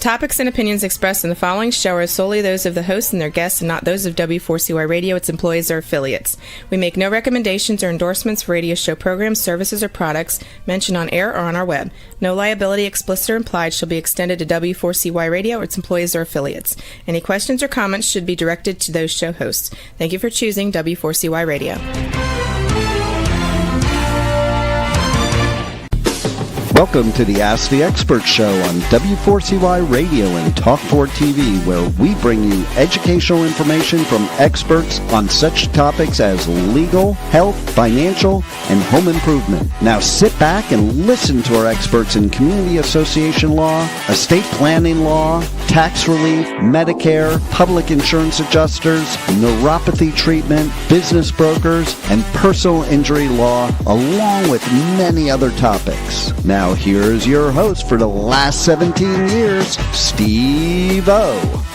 topics and opinions expressed in the following show are solely those of the hosts and their guests and not those of W4CY Radio, its employees, or affiliates. We make no recommendations or endorsements for radio show programs, services, or products mentioned on air or on our web. No liability, explicit or implied, shall be extended to W4CY Radio or its employees or affiliates. Any questions or comments should be directed to those show hosts. Thank you for choosing W4CY Radio. Welcome to the Ask the Expert Show on W4CY Radio and Talk4 TV, where we bring you educational information from experts on such topics as legal, health, financial, and home improvement. Now sit back and listen to our experts in community association law, estate planning law, tax relief, Medicare, public insurance adjusters, neuropathy treatment, business brokers, and personal injury law, along with many other topics. Now here's your host for the last 17 years, Steve-O.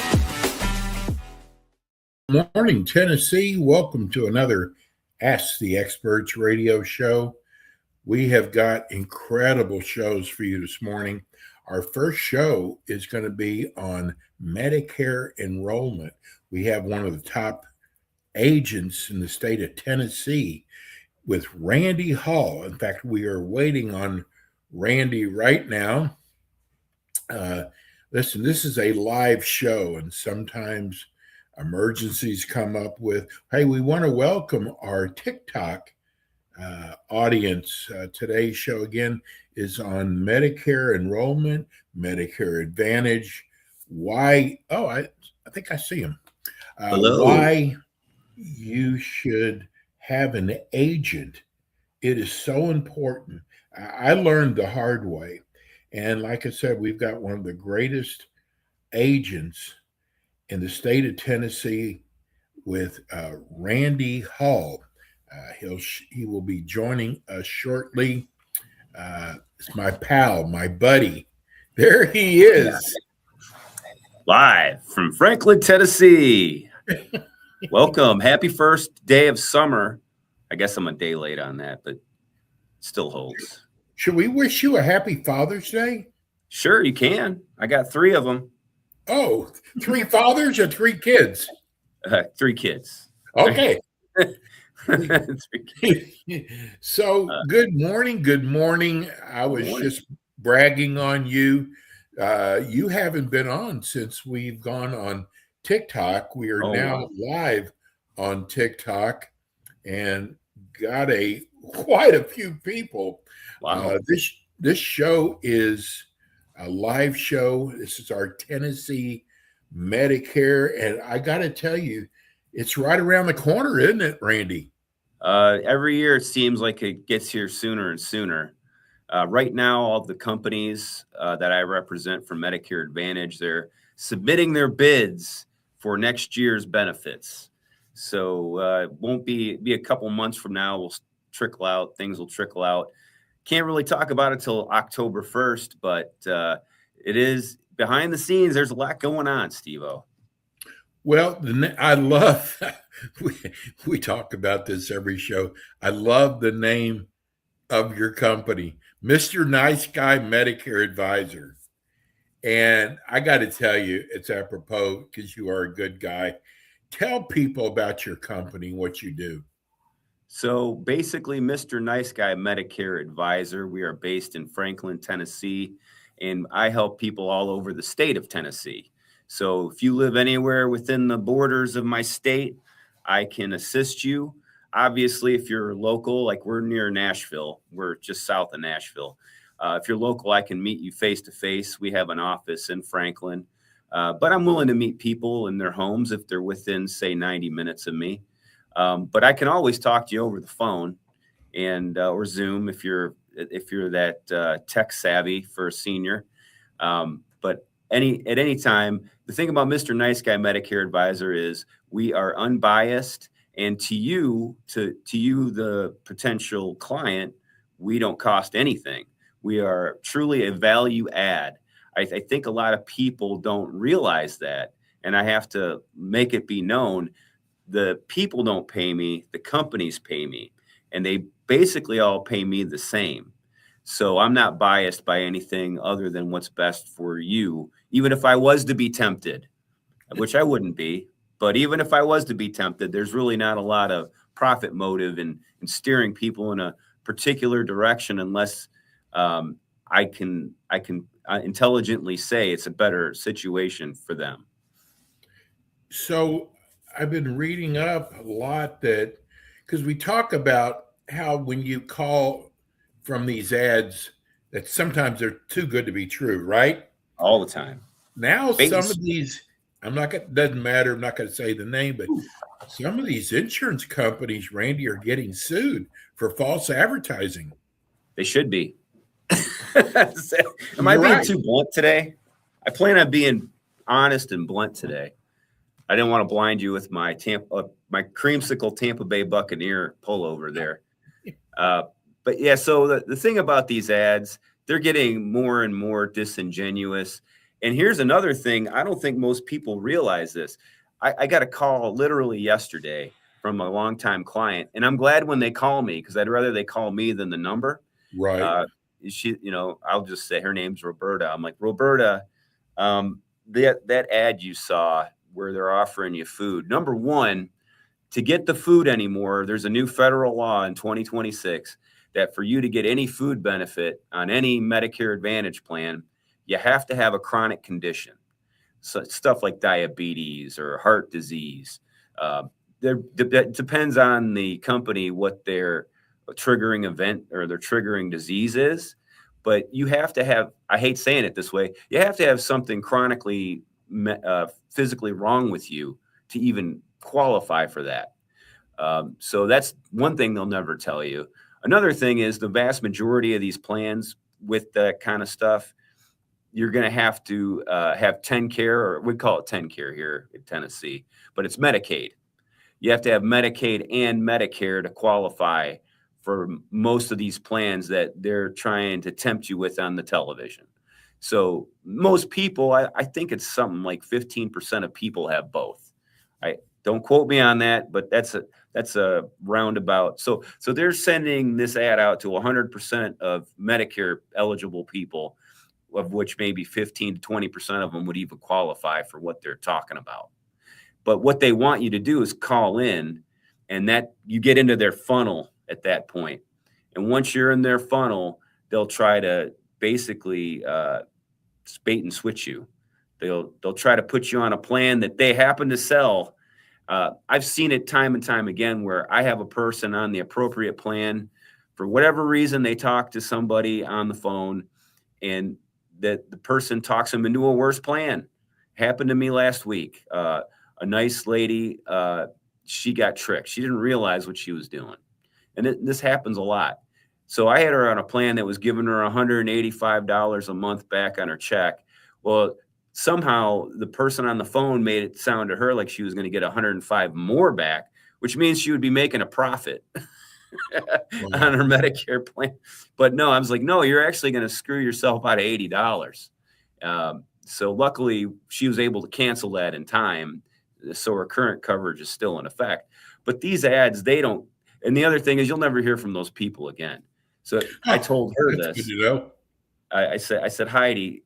Good morning, Tennessee. Welcome to another Ask the Experts radio show. We have got incredible shows for you this morning. Our first show is going to be on Medicare enrollment. We have one of the top agents in the state of Tennessee with Randy Hall. In fact, we are waiting on Randy right now. Listen, this is a live show, and sometimes emergencies come up with, hey, we want to welcome our TikTok audience. Today's show, again, is on Medicare enrollment, Medicare Advantage. Why? Oh, I think I see him. Hello. Why you should have an agent. It is so important. I learned the hard way. And like I said, we've got one of the greatest agents in the state of Tennessee with Randy Hall. He will be joining us shortly. It's my pal, my buddy. There he is. Live from Franklin, Tennessee. Welcome. Happy first day of summer. I guess I'm a day late on that, but still holds. Should we wish you a happy Father's Day? Sure, you can. I got 3 of them. Oh, 3 fathers or 3 kids? 3 kids. Okay. 3 kids. So good morning. Good morning. I was just bragging on you. You haven't been on since we've gone on TikTok. We are now live on TikTok and got quite a few people. Wow. This show is a live show. This is our Tennessee Medicare, and I got to tell you, it's right around the corner, isn't it, Randy? Every year it seems like it gets here sooner and sooner. Right now, all the companies that I represent for Medicare Advantage, they're submitting their bids for next year's benefits. So it won't be a couple months from now. We'll trickle out. Things will trickle out. Can't really talk about it till October 1st, but it is behind the scenes. There's a lot going on, Steve-O. Well, I love, we talk about this every show. I love the name of your company, Mr. Nice Guy Medicare Advisor. And I got to tell you, it's apropos because you are a good guy. Tell people about your company, what you do. So basically, Mr. Nice Guy Medicare Advisor, we are based in Franklin, Tennessee, and I help people all over the state of Tennessee. So if you live anywhere within the borders of my state, I can assist you. Obviously, if you're local, like we're near Nashville, we're just south of Nashville. If you're local, I can meet you face to face. We have an office in Franklin, but I'm willing to meet people in their homes if they're within, say, 90 minutes of me. But I can always talk to you over the phone and or Zoom if you're that tech savvy for a senior. But at any time, the thing about Mr. Nice Guy Medicare Advisor is we are unbiased, and to you, the potential client, we don't cost anything. We are truly a value add. I think a lot of people don't realize that, and I have to make it be known. The people don't pay me, the companies pay me, and they basically all pay me the same. So I'm not biased by anything other than what's best for you. Even if I was to be tempted, which I wouldn't be, but even if I was to be tempted, there's really not a lot of profit motive in steering people in a particular direction unless I can intelligently say it's a better situation for them. So I've been reading up a lot that, because we talk about how when you call from these ads, that sometimes they're too good to be true, right? All the time. Now some of these, doesn't matter, I'm not going to say the name, but some of these insurance companies, Randy, are getting sued for false advertising. They should be. Am I being too blunt today? I plan on being honest and blunt today. I didn't want to blind you with my my creamsicle Tampa Bay Buccaneer pullover there. But yeah, so the thing about these ads, they're getting more and more disingenuous. And here's another thing. I don't think most people realize this. I got a call literally yesterday from a longtime client, and I'm glad when they call me because I'd rather they call me than the number. Right. She, I'll just say her name's Roberta. I'm like, Roberta, that ad you saw where they're offering you food. Number one, to get the food anymore, there's a new federal law in 2026 that for you to get any food benefit on any Medicare Advantage plan, you have to have a chronic condition. So stuff like diabetes or heart disease. That depends on the company, what their triggering event or their triggering disease is. But you have to have, I hate saying it this way, you have to have something chronically physically wrong with you to even qualify for that. So that's one thing they'll never tell you. Another thing is the vast majority of these plans with that kind of stuff, you're going to have 10 care, or we call it 10 care here in Tennessee, but it's Medicaid. You have to have Medicaid and Medicare to qualify for most of these plans that they're trying to tempt you with on the television. So most people, I think it's something like 15% of people have both. I don't quote me on that, but that's a roundabout. So they're sending this ad out to 100% of Medicare eligible people, of which maybe 15 to 20% of them would even qualify for what they're talking about. But what they want you to do is call in, and that you get into their funnel at that point. And once you're in their funnel, they'll try to basically bait and switch you. They'll try to put you on a plan that they happen to sell. I've seen it time and time again where I have a person on the appropriate plan. For whatever reason, they talk to somebody on the phone, and that the person talks them into a worse plan. Happened to me last week. A nice lady, she got tricked. She didn't realize what she was doing. And this happens a lot. So I had her on a plan that was giving her $185 a month back on her check. Well, somehow the person on the phone made it sound to her like she was going to get 105 more back, which means she would be making a profit on her Medicare plan. But no, I was like, no, you're actually going to screw yourself out of $80. So luckily she was able to cancel that in time. So her current coverage is still in effect. But these ads, they don't. And the other thing is you'll never hear from those people again. So I told her this. I said, Heidi,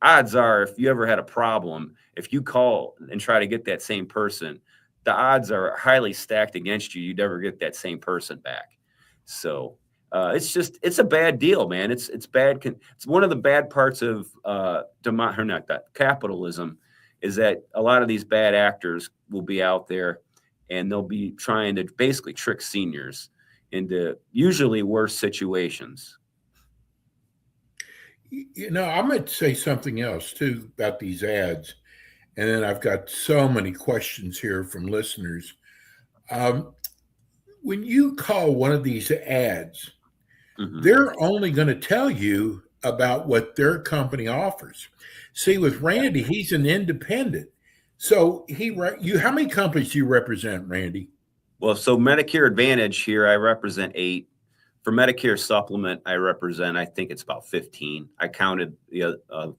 odds are if you ever had a problem, if you call and try to get that same person, the odds are highly stacked against you. You'd never get that same person back. So it's a bad deal, man. It's bad. It's one of the bad parts of capitalism is that a lot of these bad actors will be out there and they'll be trying to basically trick seniors into usually worse situations. I'm going to say something else too about these ads. And then I've got so many questions here from listeners. When you call one of these ads, they're only going to tell you about what their company offers. See, with Randy, he's an independent. So how many companies do you represent, Randy? Well, so Medicare Advantage here, I represent 8. For Medicare Supplement, I represent, I think it's about 15. I counted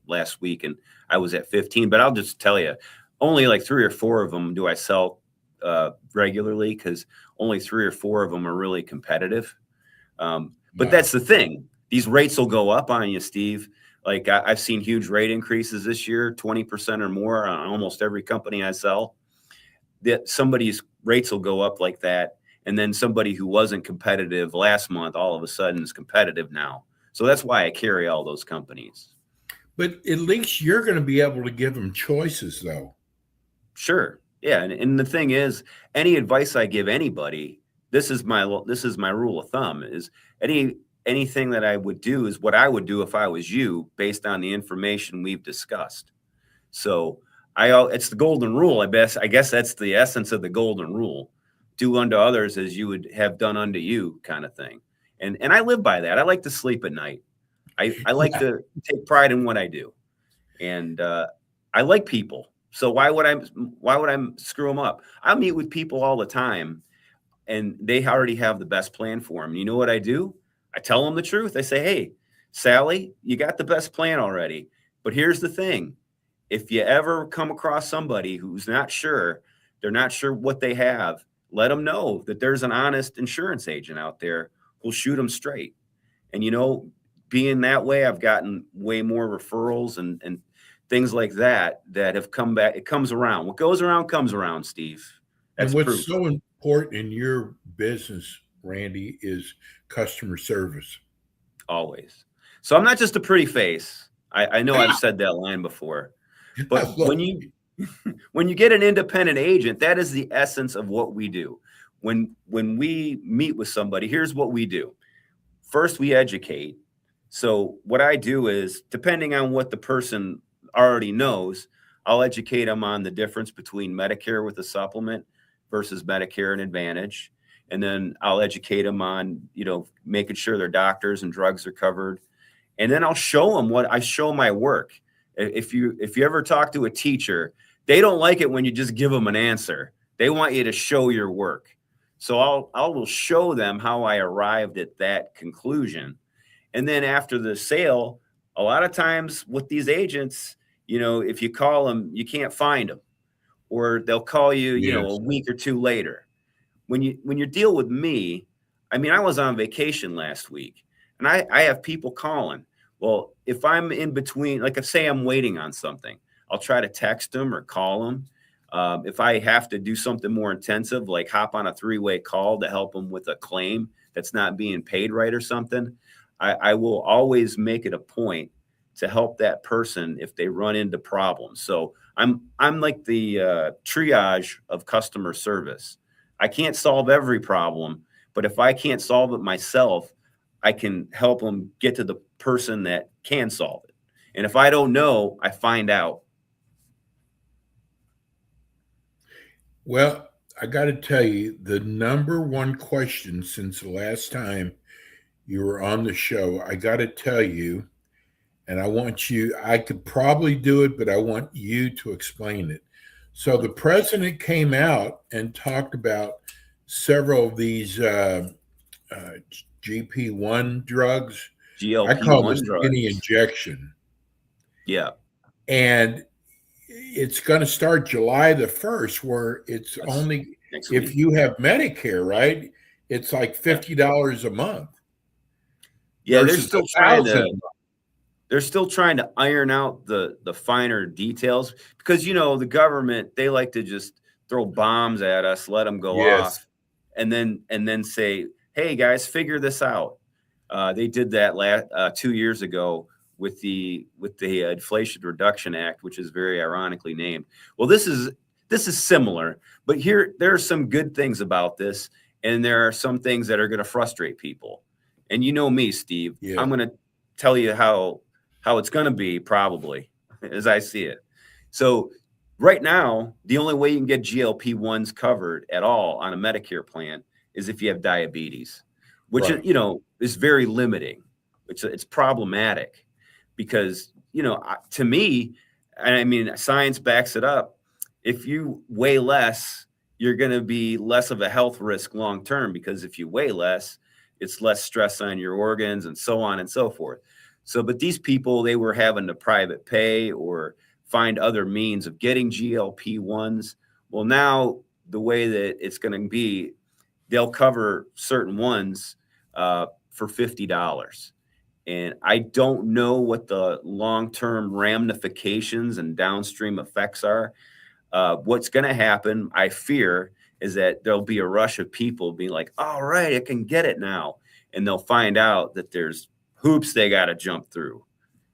last week and I was at 15, but I'll just tell you, only like 3 or 4 of them do I sell regularly because only 3 or 4 of them are really competitive. But that's the thing. these rates will go up on you, Steve. Like I've seen huge rate increases this year, 20% or more on almost every company I sell. That somebody's rates will go up like that. And then somebody who wasn't competitive last month, all of a sudden is competitive now. So that's why I carry all those companies. But at least you're going to be able to give them choices, though. Sure. Yeah. And the thing is, any advice I give anybody, this is my rule of thumb, is anything that I would do is what I would do if I was you, based on the information we've discussed. So it's the golden rule. I guess that's the essence of the golden rule. Do unto others as you would have done unto you, kind of thing. And I live by that. I like to sleep at night. I like to take pride in what I do. And I like people. So why would I screw them up? I meet with people all the time, and they already have the best plan for them. You know what I do? I tell them the truth. I say, hey, Sally, you got the best plan already. But here's the thing. If you ever come across somebody who's not sure, they're not sure what they have, let them know that there's an honest insurance agent out there who'll shoot them straight. And, being that way, I've gotten way more referrals and things like that have come back. It comes around. What goes around comes around, Steve. That's and what's proof. so important in your business, Randy, is customer service. Always. So I'm not just a pretty face. I know I've said that line before, but when you get an independent agent, that is the essence of what we do. When we meet with somebody, here's what we do. First, we educate. So what I do is, depending on what the person already knows, I'll educate them on the difference between Medicare with a supplement versus Medicare and Advantage. And then I'll educate them on, making sure their doctors and drugs are covered. And then I'll show them I show my work. If you ever talk to a teacher, they don't like it when you just give them an answer. They want you to show your work. So I will show them how I arrived at that conclusion. And then after the sale, a lot of times with these agents, if you call them, you can't find them, or they'll call you, a week or two later. When you deal with me, I was on vacation last week, and I have people calling. Well, if I'm in between, like if say I'm waiting on something, I'll try to text them or call them. If I have to do something more intensive, like hop on a 3-way call to help them with a claim that's not being paid right or something, I will always make it a point to help that person if they run into problems. So I'm like the triage of customer service. I can't solve every problem, but if I can't solve it myself, I can help them get to the person that can solve it. And if I don't know, I find out. Well, I got to tell you, the number one question since the last time you were on the show, I got to tell you, and I could probably do it, but I want you to explain it. So the president came out and talked about several of these GP1 drugs. GLP-1 I call it drugs. skinny injection. Yeah. And it's going to start July the 1st, where it's only, if you have Medicare, right? It's like $50 a month. Yeah, they're still trying to iron out the finer details, because the government, they like to just throw bombs at us, let them go off, and then say, hey guys, figure this out. They did that 2 years ago with the Inflation Reduction Act, which is very ironically named. Well, this is similar, but there are some good things about this, and there are some things that are going to frustrate people. And you know me, Steve, I'm going to tell you how it's going to be, probably, as I see it. So right now, the only way you can get GLP-1s covered at all on a Medicare plan is if you have diabetes, which, is very limiting. It's problematic because, to me, science backs it up. If you weigh less, you're going to be less of a health risk long term, because if you weigh less, it's less stress on your organs and so on and so forth. So, but these people, they were having to private pay or find other means of getting GLP-1s. Well, now the way that it's going to be, they'll cover certain ones for $50. And I don't know what the long-term ramifications and downstream effects are. What's going to happen, I fear, is that there'll be a rush of people being like, all right, I can get it now. And they'll find out that there's hoops they got to jump through,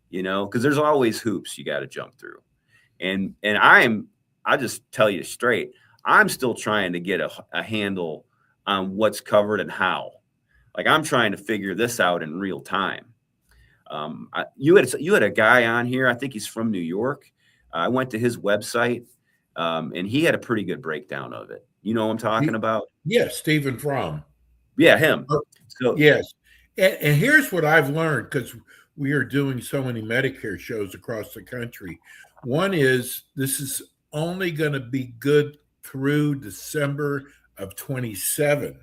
because there's always hoops you got to jump through. And I'll just tell you straight, I'm still trying to get a handle on what's covered and how. Like, I'm trying to figure this out in real time. You had a guy on here, I think he's from New York. I went to his website, and he had a pretty good breakdown of it. You know what I'm talking about? Yes, Stephen Fromm. Yeah, him. So yes, and here's what I've learned, because we are doing so many Medicare shows across the country. One is this is only going to be good through December of 27.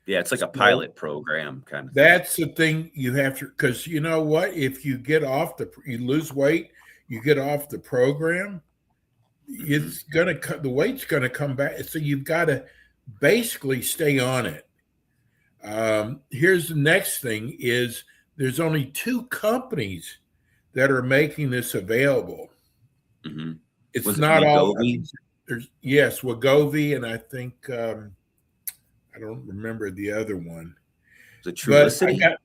Yeah, it's like a pilot program kind of thing. That's the thing you have to, because you know what? If you get off you lose weight, you get off the program, it's going to the weight's going to come back. So you've got to basically stay on it. Here's the next thing is there's only 2 companies that are making this available. Mm-hmm. It's Was not it all. Wegovy? Yes, Wegovy, and I think I don't remember the other one. The Trulicity? But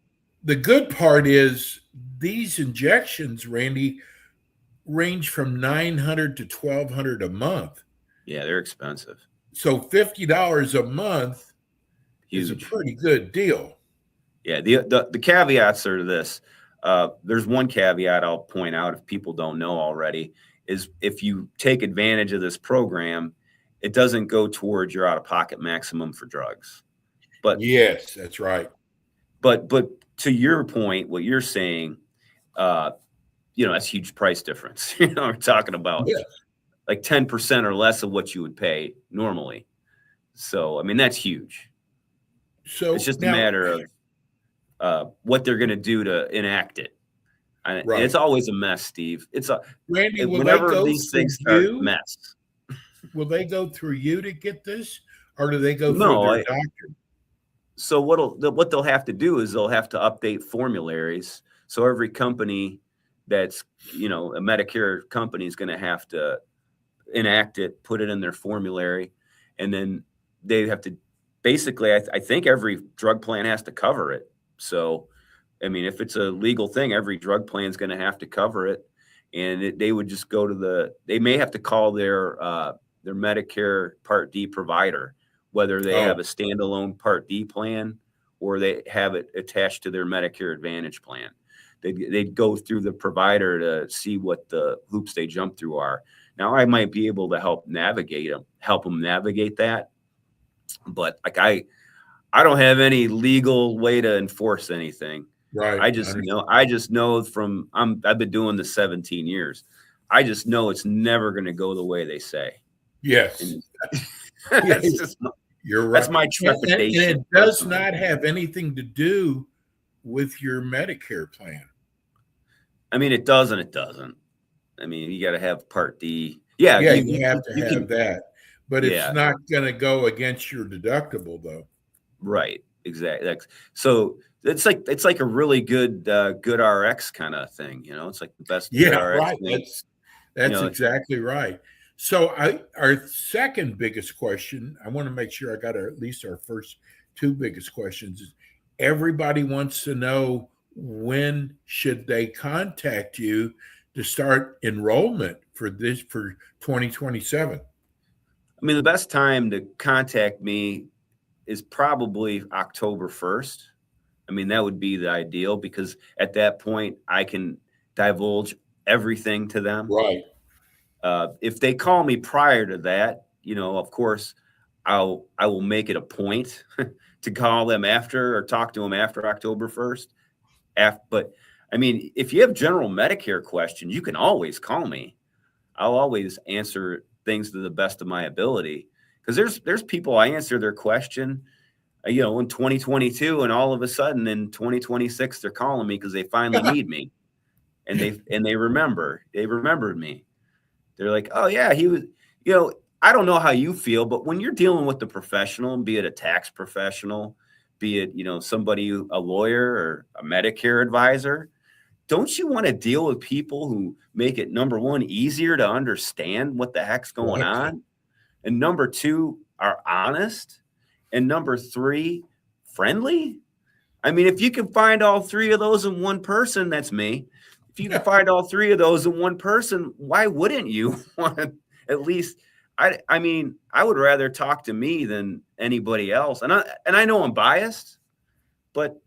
the good part is these injections, Randy, range from $900 to $1,200 a month. Yeah, they're expensive. So $50 a month is a Huge. pretty good deal. Yeah, the caveats are this. There's one caveat I'll point out if people don't know already, is if you take advantage of this program, it doesn't go towards your out-of-pocket maximum for drugs. But yes, that's right. But to your point, what you're saying, that's huge price difference. We're talking about like 10% or less of what you would pay normally. So, I mean, that's huge. So it's just a matter of what they're going to do to enact it. And it's always a mess, Steve. Randy, whenever these things start, mess. Will they go through you to get this, or do they go through their doctor? So what they'll have to do is they'll have to update formularies. So every company that's a Medicare company is going to have to enact it, put it in their formulary, and then they have to basically. I think every drug plan has to cover it. So, I mean, if it's a legal thing, every drug plan is going to have to cover it, and they would just go to they may have to call their Medicare Part D provider, whether they have a standalone Part D plan or they have it attached to their Medicare Advantage plan. They'd go through the provider to see what the hoops they jump through are. Now, I might be able to help them navigate that, but like I don't have any legal way to enforce anything. Right. I just know I've been doing this 17 years. I just know it's never going to go the way they say. Yes. You're right. That's my trepidation. And it does not have anything to do with your Medicare plan. I mean, it does and it doesn't. I mean, you got to have Part D. Yeah, you have to have that. But it's not going to go against your deductible, though. Right. Exactly. So it's like a really good RX kind of thing. It's like the best. Yeah, RX right. thing. That's exactly right. So our second biggest question, I want to make sure I got at least our first 2 biggest questions, is everybody wants to know, when should they contact you to start enrollment for 2027? I mean, the best time to contact me is probably October 1st. I mean, that would be the ideal, because at that point I can divulge everything to them. Right. If they call me prior to that, of course, I will make it a point to call them after or talk to them after October 1st. But I mean, if you have general Medicare questions, you can always call me. I'll always answer things to the best of my ability, because there's people I answer their question, in 2022, and all of a sudden in 2026 they're calling me because they finally need me, and they remembered me. They're like, oh yeah, he was, I don't know how you feel, but when you're dealing with the professional, be it a tax professional, be it, somebody, a lawyer or a Medicare advisor. Don't you want to deal with people who make it, number one, easier to understand what the heck's going on? And number two, are honest? And number three, friendly? I mean, if you can find all three of those in one person, that's me. If you can find all three of those in one person, why wouldn't you want to at least, I mean, I would rather talk to me than anybody else. And I know I'm biased, but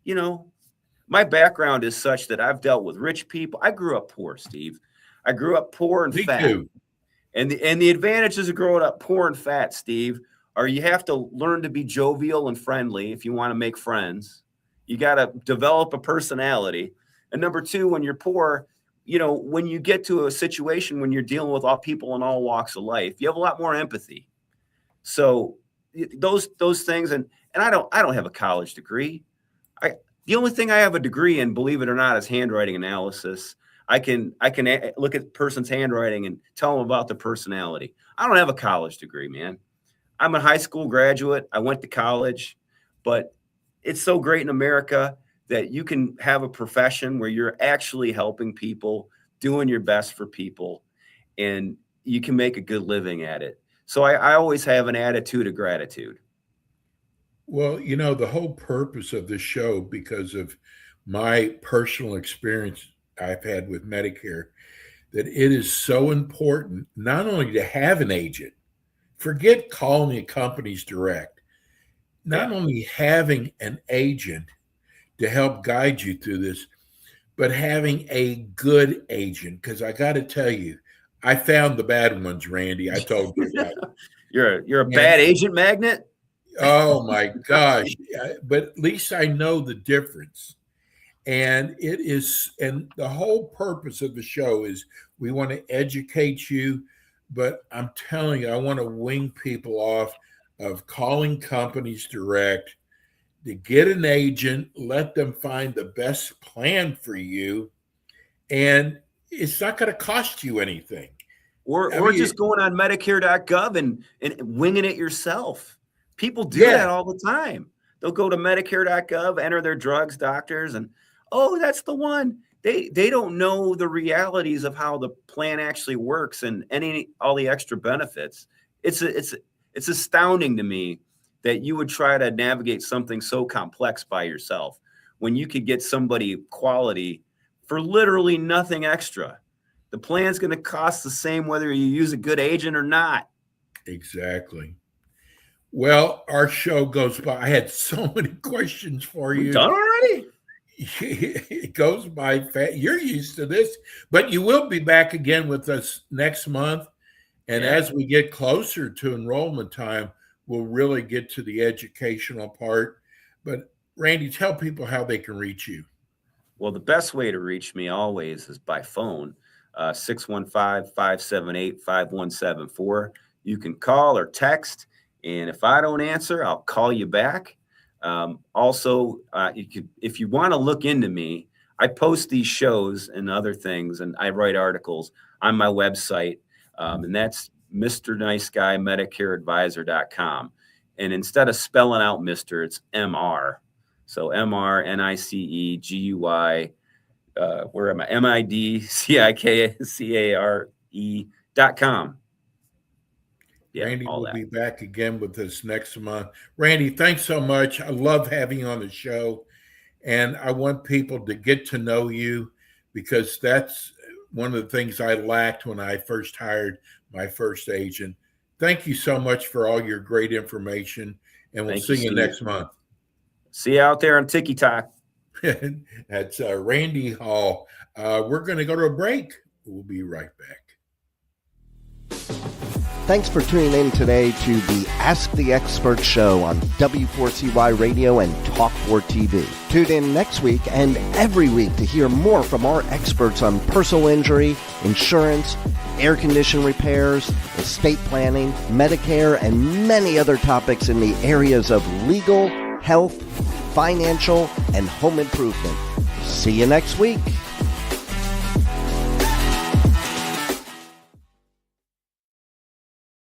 my background is such that I've dealt with rich people. I grew up poor, Steve. I grew up poor and fat. Too. And the advantages of growing up poor and fat, Steve, are you have to learn to be jovial and friendly if you want to make friends. You got to develop a personality. And number two, when you're poor, when you get to a situation when you're dealing with all people in all walks of life, you have a lot more empathy. So those things, and I don't have a college degree. The only thing I have a degree in, believe it or not, is handwriting analysis. I can look at a person's handwriting and tell them about their personality. I don't have a college degree, man. I'm a high school graduate. I went to college, but it's so great in America that you can have a profession where you're actually helping people, doing your best for people, and you can make a good living at it. So I always have an attitude of gratitude. Well, the whole purpose of this show, because of my personal experience I've had with Medicare, that it is so important not only to have an agent, forget calling the companies direct, not only having an agent to help guide you through this, but having a good agent. Because I got to tell you, I found the bad ones, Randy. I told you about it. You're a bad agent magnet? Oh my gosh. But at least I know the difference. And the whole purpose of the show is we want to educate you, but I'm telling you, I want to wing people off of calling companies direct, to get an agent, let them find the best plan for you, and it's not going to cost you anything. Or just going on Medicare.gov and winging it yourself. People do that all the time. They'll go to Medicare.gov, enter their drugs, doctors, and that's the one. They don't know the realities of how the plan actually works and all the extra benefits. It's astounding to me that you would try to navigate something so complex by yourself when you could get somebody quality for literally nothing extra. The plan's going to cost the same whether you use a good agent or not. Exactly. Well, our show goes by. I had so many questions for you. We're done already? It goes by fast. You're used to this, but you will be back again with us next month. And as we get closer to enrollment time, we'll really get to the educational part. But Randy, tell people how they can reach you. Well, the best way to reach me always is by phone, 615-578-5174. You can call or text, and if I don't answer, I'll call you back. Also, if you want to look into me, I post these shows and other things, and I write articles on my website, and that's Mr. Nice Guy Medicare Advisor.com. And instead of spelling out Mr., it's MR. So MRNICEGUI, where am I? MIDCICARE.com. Yeah, Randy will be back again with us next month. Randy, thanks so much. I love having you on the show. And I want people to get to know you, because that's one of the things I lacked when I first hired my first agent. Thank you so much for all your great information. And we'll see you next month. See you out there on TikTok. That's Randy Hall. We're going to go to a break. We'll be right back. Thanks for tuning in today to the Ask the Expert show on W4CY Radio and Talk4 TV. Tune in next week and every week to hear more from our experts on personal injury, insurance, air condition repairs, estate planning, Medicare, and many other topics in the areas of legal, health, financial, and home improvement. See you next week.